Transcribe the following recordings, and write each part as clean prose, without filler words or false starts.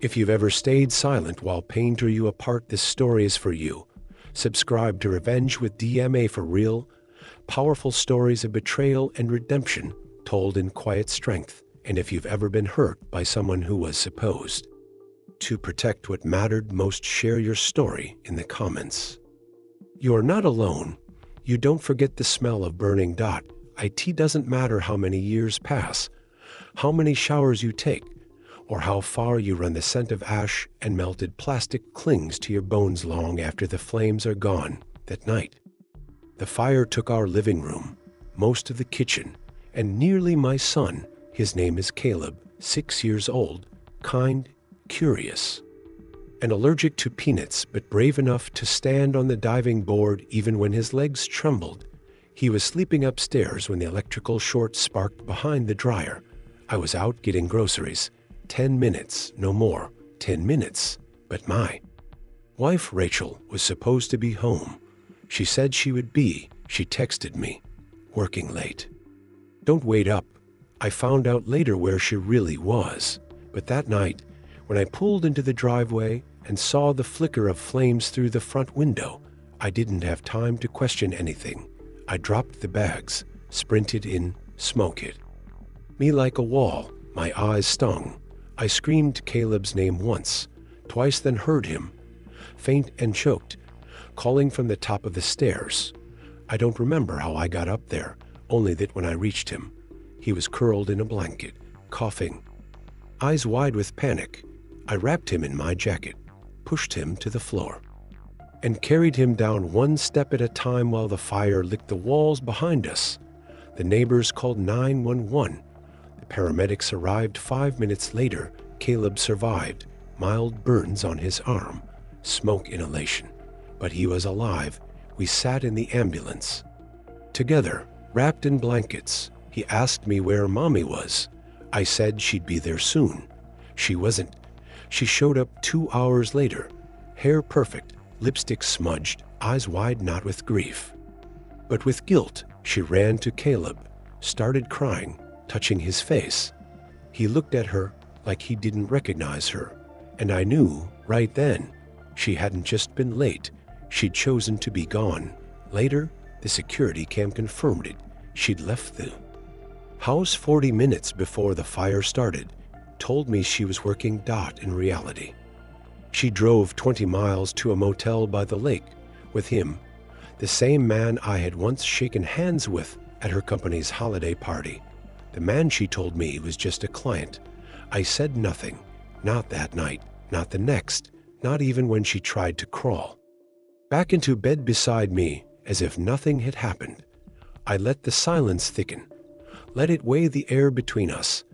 If you've ever stayed silent while pain tore you apart, this story is for you. Subscribe to Revenge with DMA for real, powerful stories of betrayal and redemption told in quiet strength. And if you've ever been hurt by someone who was supposed to protect what mattered most, share your story in the comments. You are not alone. You don't forget the smell of burning. It doesn't matter how many years pass, how many showers you take, or how far you run. The scent of ash and melted plastic clings to your bones long after the flames are gone. That night, the fire took our living room, most of the kitchen, and nearly my son. His name is Caleb, 6 years old, kind, curious, and allergic to peanuts, but brave enough to stand on the diving board even when his legs trembled. He was sleeping upstairs when the electrical short sparked behind the dryer. I was out getting groceries. 10 minutes, no more. 10 minutes. But my wife, Rachel, was supposed to be home. She said she would be. She texted me, working late. Don't wait up. I found out later where she really was. But that night, when I pulled into the driveway and saw the flicker of flames through the front window, I didn't have time to question anything. I dropped the bags, sprinted in, smoke hit me like a wall. My eyes stung. I screamed Caleb's name once, twice, then heard him, faint and choked, calling from the top of the stairs. I don't remember how I got up there, only that when I reached him, he was curled in a blanket, coughing, eyes wide with panic. I wrapped him in my jacket, pushed him to the floor, and carried him down one step at a time while the fire licked the walls behind us. The neighbors called 911. Paramedics arrived 5 minutes later. Caleb survived, mild burns on his arm, smoke inhalation, but he was alive. We sat in the ambulance together, wrapped in blankets. He asked me where Mommy was. I said she'd be there soon. She wasn't. She showed up 2 hours later, hair perfect, lipstick smudged, eyes wide, not with grief, but with guilt. She ran to Caleb, started crying, touching his face. He looked at her like he didn't recognize her, and I knew right then she hadn't just been late, she'd chosen to be gone. Later, the security cam confirmed it. She'd left the house 40 minutes before the fire started, told me she was working. In reality, she drove 20 miles to a motel by the lake with him, the same man I had once shaken hands with at her company's holiday party. The man, she told me, was just a client. I said nothing, not that night, not the next, not even when she tried to crawl back into bed beside me as if nothing had happened. I let the silence thicken, let it weigh the air between us,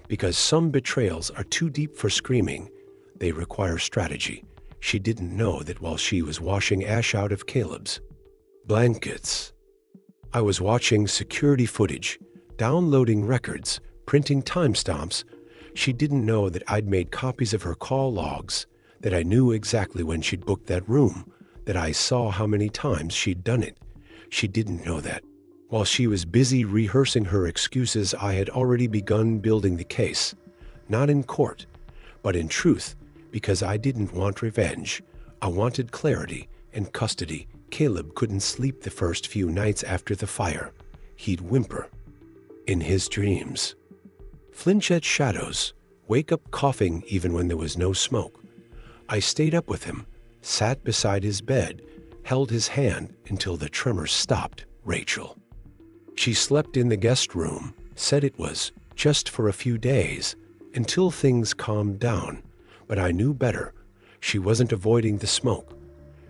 because some betrayals are too deep for screaming. They require strategy. She didn't know that while she was washing ash out of Caleb's blankets, I was watching security footage, downloading records, printing timestamps. She didn't know that I'd made copies of her call logs, that I knew exactly when she'd booked that room, that I saw how many times she'd done it. She didn't know that while she was busy rehearsing her excuses, I had already begun building the case, not in court, but in truth, because I didn't want revenge. I wanted clarity and custody. Caleb couldn't sleep the first few nights after the fire. He'd whimper in his dreams, flinch at shadows, wake up coughing even when there was no smoke. I stayed up with him, sat beside his bed, held his hand until the tremors stopped. Rachel, she slept in the guest room, said it was just for a few days, until things calmed down. But I knew better. She wasn't avoiding the smoke.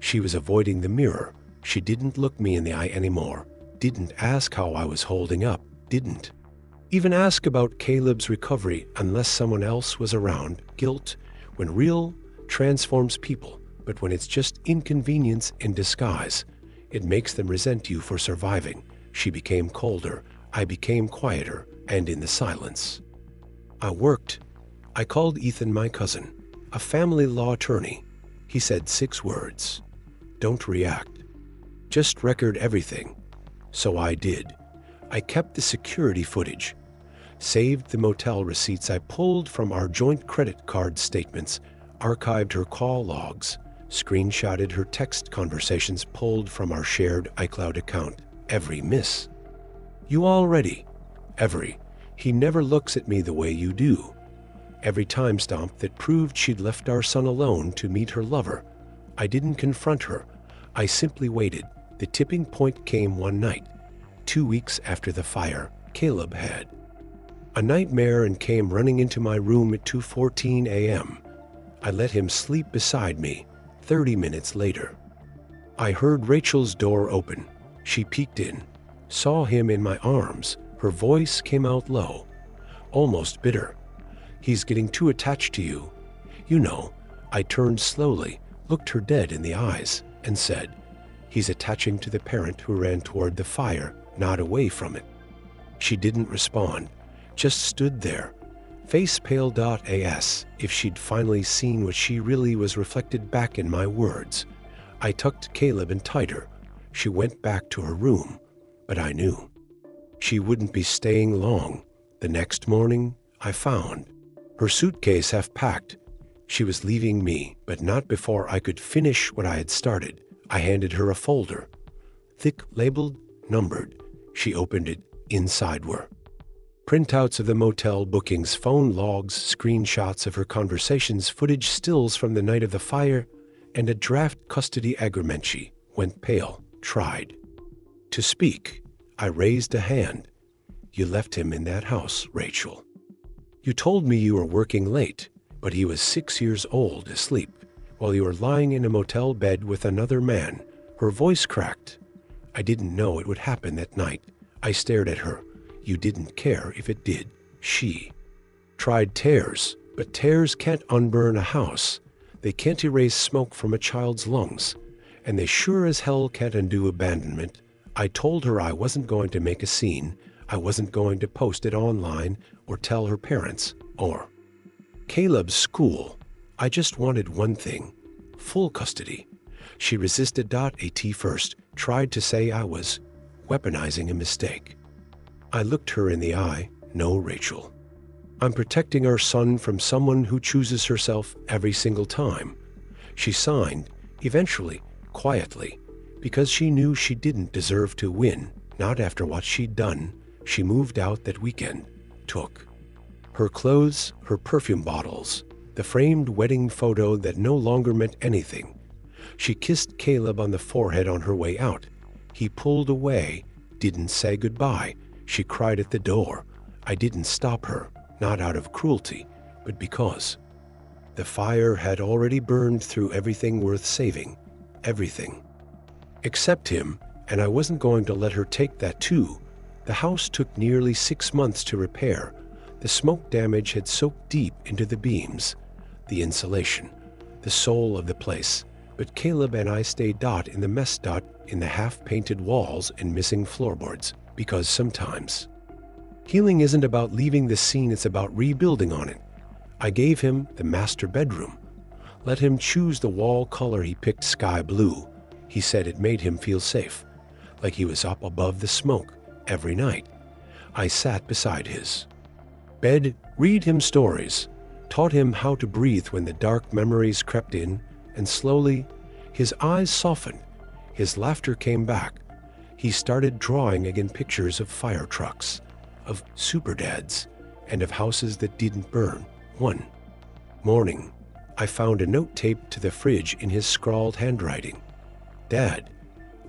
She was avoiding the mirror. She didn't look me in the eye anymore, didn't ask how I was holding up, didn't even ask about Caleb's recovery unless someone else was around. Guilt, when real, transforms people, but when it's just inconvenience in disguise, it makes them resent you for surviving. She became colder, I became quieter, and in the silence, I worked. I called Ethan, my cousin, a family law attorney. He said 6 words: don't react, just record everything. So I did. I kept the security footage, saved the motel receipts I pulled from our joint credit card statements, archived her call logs, screenshotted her text conversations pulled from our shared iCloud account. Every miss. You already. Every. He never looks at me the way you do. Every timestamp that proved she'd left our son alone to meet her lover. I didn't confront her. I simply waited. The tipping point came one night. 2 weeks after the fire, Caleb had a nightmare and came running into my room at 2:14 a.m. I let him sleep beside me. 30 minutes later, I heard Rachel's door open. She peeked in, saw him in my arms. Her voice came out low, almost bitter. He's getting too attached to you. You know. I turned slowly, looked her dead in the eyes, and said, he's attaching to the parent who ran toward the fire, not away from it. She didn't respond, just stood there, face pale. As if she'd finally seen what she really was reflected back in my words. I tucked Caleb in tighter. She went back to her room, but I knew she wouldn't be staying long. The next morning, I found her suitcase half packed. She was leaving me, but not before I could finish what I had started. I handed her a folder, thick, labeled, numbered. She opened it. Inside were printouts of the motel bookings, phone logs, screenshots of her conversations, footage, stills from the night of the fire, and a draft custody agreement. She went pale, tried to speak. I raised a hand. You left him in that house, Rachel. You told me you were working late, but he was 6 years old, asleep, while you were lying in a motel bed with another man. Her voice cracked. I didn't know it would happen that night. I stared at her. You didn't care if it did. She tried tears, but tears can't unburn a house. They can't erase smoke from a child's lungs, and they sure as hell can't undo abandonment. I told her I wasn't going to make a scene. I wasn't going to post it online or tell her parents or Caleb's school. I just wanted one thing, full custody. She resisted. At first, tried to say I was weaponizing a mistake. I looked her in the eye. No, Rachel. I'm protecting our son from someone who chooses herself every single time. She signed, eventually, quietly, because she knew she didn't deserve to win, not after what she'd done. She moved out that weekend, took her clothes, her perfume bottles, the framed wedding photo that no longer meant anything. She kissed Caleb on the forehead on her way out. He pulled away, didn't say goodbye. She cried at the door. I didn't stop her, not out of cruelty, but because the fire had already burned through everything worth saving. Everything. Except him, and I wasn't going to let her take that too. The house took nearly 6 months to repair. The smoke damage had soaked deep into the beams, the insulation, the soul of the place. But Caleb and I stayed. In the mess. In the half-painted walls and missing floorboards. Because sometimes healing isn't about leaving the scene, it's about rebuilding on it. I gave him the master bedroom. Let him choose the wall color. He picked sky blue. He said it made him feel safe, like he was up above the smoke every night. I sat beside his bed, read him stories, taught him how to breathe when the dark memories crept in, and slowly his eyes softened. His laughter came back. He started drawing again, pictures of fire trucks, of superdads, and of houses that didn't burn. One morning, I found a note taped to the fridge in his scrawled handwriting. Dad,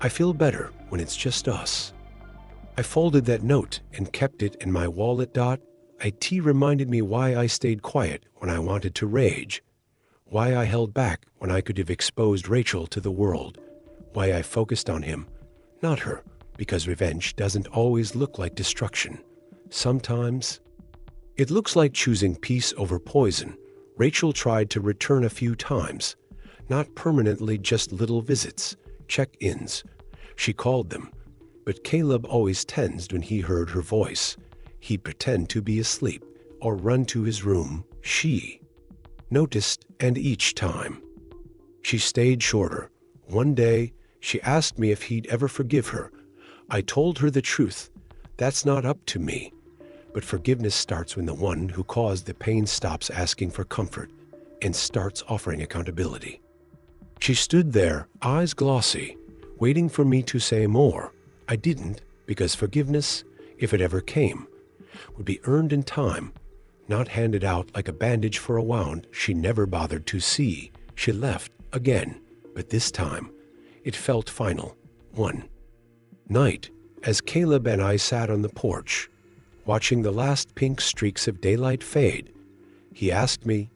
I feel better when it's just us. I folded that note and kept it in my wallet. It reminded me why I stayed quiet when I wanted to rage, why I held back when I could have exposed Rachel to the world, why I focused on him, not her, because revenge doesn't always look like destruction. Sometimes it looks like choosing peace over poison. Rachel tried to return a few times, not permanently, just little visits, check-ins. She called them, but Caleb always tensed when he heard her voice. He'd pretend to be asleep or run to his room. She noticed, and each time she stayed shorter. One day, she asked me if he'd ever forgive her. I told her the truth. That's not up to me. But forgiveness starts when the one who caused the pain stops asking for comfort and starts offering accountability. She stood there, eyes glossy, waiting for me to say more. I didn't, because forgiveness, if it ever came, would be earned in time, not handed out like a bandage for a wound she never bothered to see. She left again, but this time it felt final. One night, as Caleb and I sat on the porch, watching the last pink streaks of daylight fade, he asked me,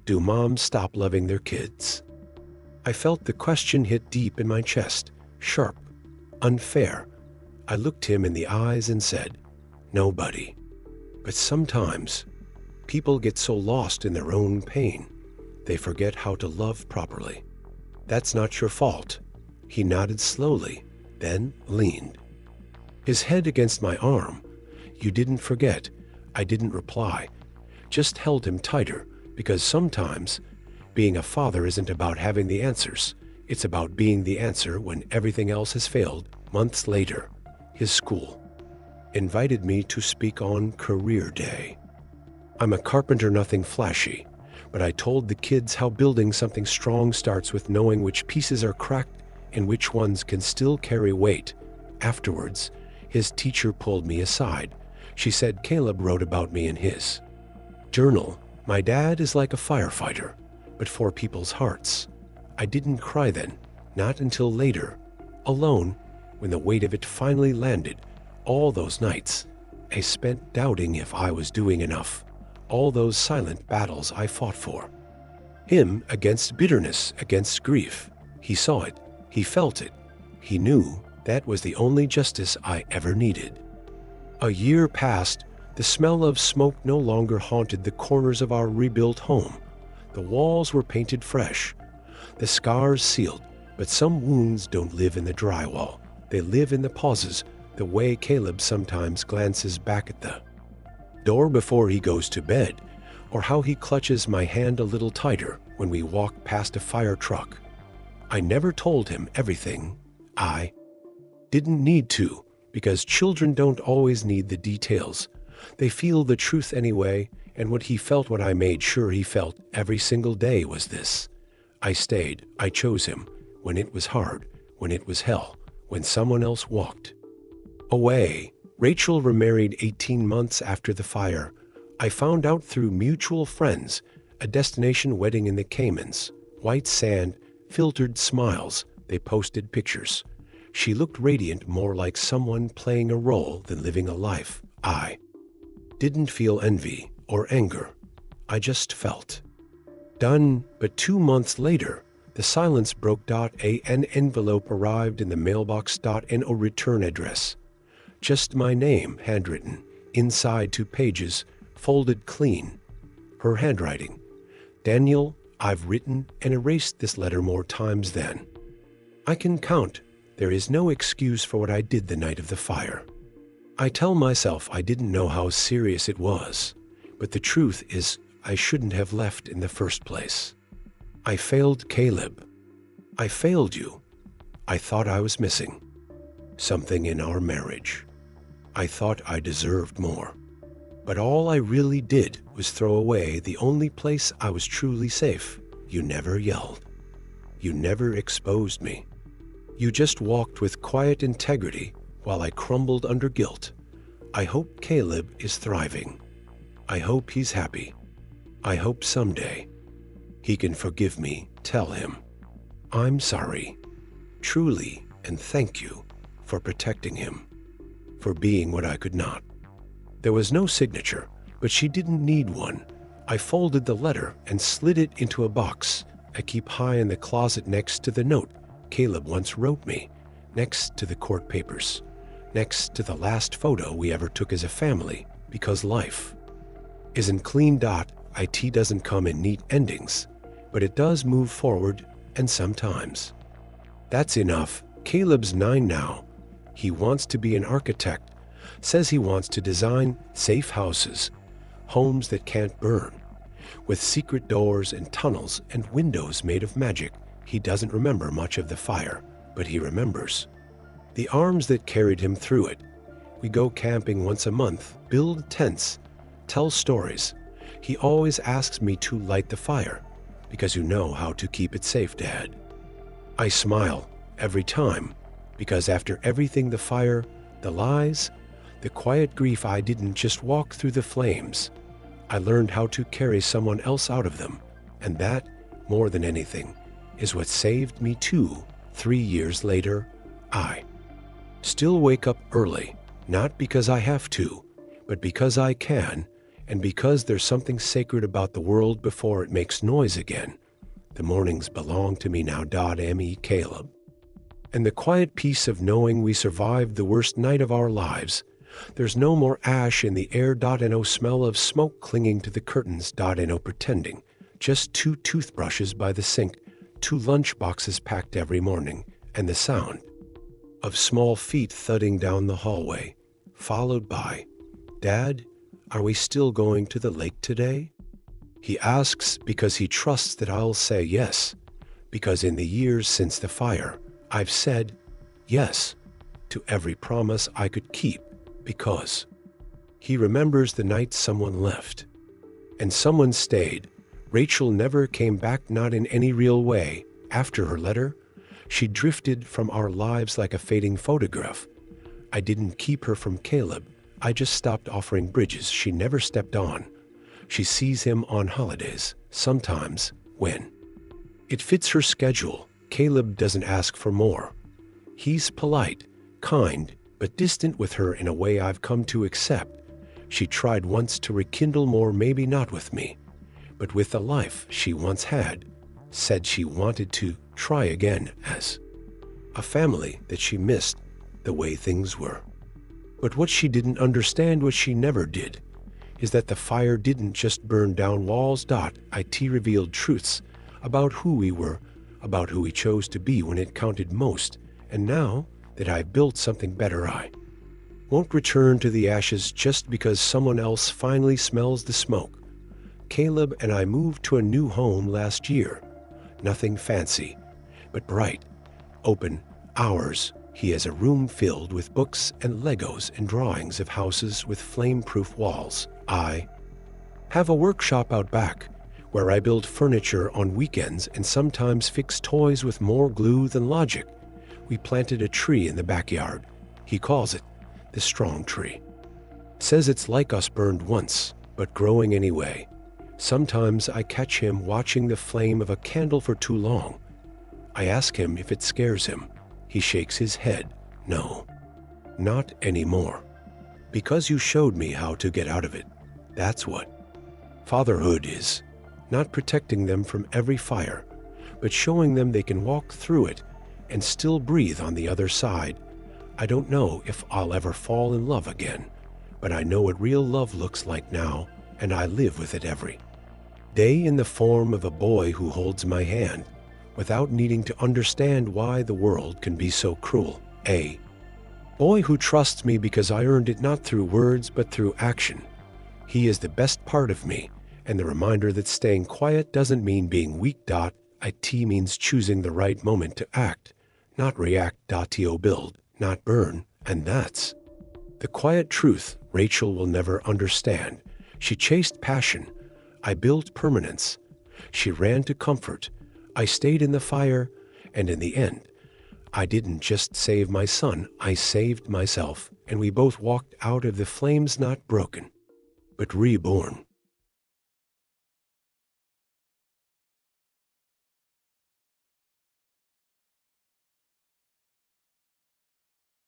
"Do moms stop loving their kids?" I felt the question hit deep in my chest, sharp, unfair. I looked him in the eyes and said, "Nobody. But sometimes people get so lost in their own pain, they forget how to love properly. That's not your fault." He nodded slowly, then leaned his head against my arm. "You didn't forget." I didn't reply, just held him tighter, because sometimes being a father isn't about having the answers. It's about being the answer when everything else has failed. Months later, his school invited me to speak on Career Day. I'm a carpenter, nothing flashy, but I told the kids how building something strong starts with knowing which pieces are cracked and which ones can still carry weight. Afterwards, his teacher pulled me aside. She said Caleb wrote about me in his journal. My dad is like a firefighter, but for people's hearts. I didn't cry then, not until later, alone, when the weight of it finally landed. All those nights I spent doubting if I was doing enough. All those silent battles I fought for him, against bitterness, against grief. He saw it. He felt it. He knew that was the only justice I ever needed. A year passed. The smell of smoke no longer haunted the corners of our rebuilt home. The walls were painted fresh, the scars sealed, but some wounds don't live in the drywall. They live in the pauses, the way Caleb sometimes glances back at the door before he goes to bed, or how he clutches my hand a little tighter when we walk past a fire truck. I never told him everything. I didn't need to, because children don't always need the details. They feel the truth anyway, and what he felt, what I made sure he felt every single day, was this. I stayed. I chose him when it was hard, when it was hell, when someone else walked away. Rachel remarried 18 months after the fire. I found out through mutual friends, a destination wedding in the Caymans. White sand, filtered smiles. They posted pictures. She looked radiant, more like someone playing a role than living a life. I didn't feel envy or anger. I just felt done. But 2 months later, the silence broke. An envelope arrived in the mailbox. No return address. Just my name, handwritten. Inside 2 pages, folded clean. Her handwriting. "Daniel, I've written and erased this letter more times than I can count. There is no excuse for what I did the night of the fire. I tell myself I didn't know how serious it was, but the truth is I shouldn't have left in the first place. I failed Caleb. I failed you. I thought I was missing something in our marriage. I thought I deserved more. But all I really did was throw away the only place I was truly safe. You never yelled. You never exposed me. You just walked with quiet integrity while I crumbled under guilt. I hope Caleb is thriving. I hope he's happy. I hope someday he can forgive me. Tell him I'm sorry, truly, and thank you for protecting him, for being what I could not." There was no signature, but she didn't need one. I folded the letter and slid it into a box I keep high in the closet next to the note Caleb once wrote me, next to the court papers, next to the last photo we ever took as a family, because life isn't clean. It doesn't come in neat endings, but it does move forward, and sometimes that's enough. Caleb's 9 now. He wants to be an architect, says he wants to design safe houses, homes that can't burn, with secret doors and tunnels and windows made of magic. He doesn't remember much of the fire, but he remembers the arms that carried him through it, We go camping once a month, build tents, tell stories. He always asks me to light the fire, because you know how to keep it safe, Dad. I smile every time, because after everything, the fire, the lies, the quiet grief, I didn't just walk through the flames. I learned how to carry someone else out of them, and that, more than anything, is what saved me too. 3 years later, I still wake up early, not because I have to, but because I can, and because there's something sacred about the world before it makes noise again. The mornings belong to me now. Me, Caleb. And the quiet peace of knowing we survived the worst night of our lives. There's no more ash in the air. No smell of smoke clinging to the curtains. No pretending. Just 2 toothbrushes by the sink, 2 lunch boxes packed every morning, and the sound of small feet thudding down the hallway, followed by, "Dad, are we still going to the lake today?" He asks because he trusts that I'll say yes, because in the years since the fire, I've said yes to every promise I could keep, because he remembers the night someone left, and someone stayed. Rachel never came back, not in any real way. After her letter, she drifted from our lives like a fading photograph. I didn't keep her from Caleb. I just stopped offering bridges she never stepped on. She sees him on holidays, sometimes when it fits her schedule. Caleb doesn't ask for more. He's polite, kind, but distant with her in a way I've come to accept. She tried once to rekindle more, maybe not with me, but with the life she once had. Said she wanted to try again as a family, that she missed the way things were. But what she didn't understand, what she never did, is that the fire didn't just burn down walls. It revealed truths about who we were, about who we chose to be when it counted most. And now that I've built something better, I won't return to the ashes just because someone else finally smells the smoke. Caleb and I moved to a new home last year. Nothing fancy, but bright, open, ours. He has a room filled with books and Legos and drawings of houses with flame-proof walls. I have a workshop out back where I build furniture on weekends and sometimes fix toys with more glue than logic. We planted a tree in the backyard. He calls it the strong tree. Says it's like us, burned once, but growing anyway. Sometimes I catch him watching the flame of a candle for too long. I ask him if it scares him. He shakes his head. No, not anymore. Because you showed me how to get out of it. That's what fatherhood is. Not protecting them from every fire, but showing them they can walk through it and still breathe on the other side. I don't know if I'll ever fall in love again, but I know what real love looks like now, and I live with it every day in the form of a boy who holds my hand without needing to understand why the world can be so cruel. A boy who trusts me because I earned it, not through words but through action. He is the best part of me, and the reminder that staying quiet doesn't mean being weak. It means choosing the right moment to act, not react. To build, not burn, and that's the quiet truth Rachel will never understand. She chased passion. I built permanence. She ran to comfort. I stayed in the fire, and in the end, I didn't just save my son, I saved myself, and we both walked out of the flames not broken, but reborn.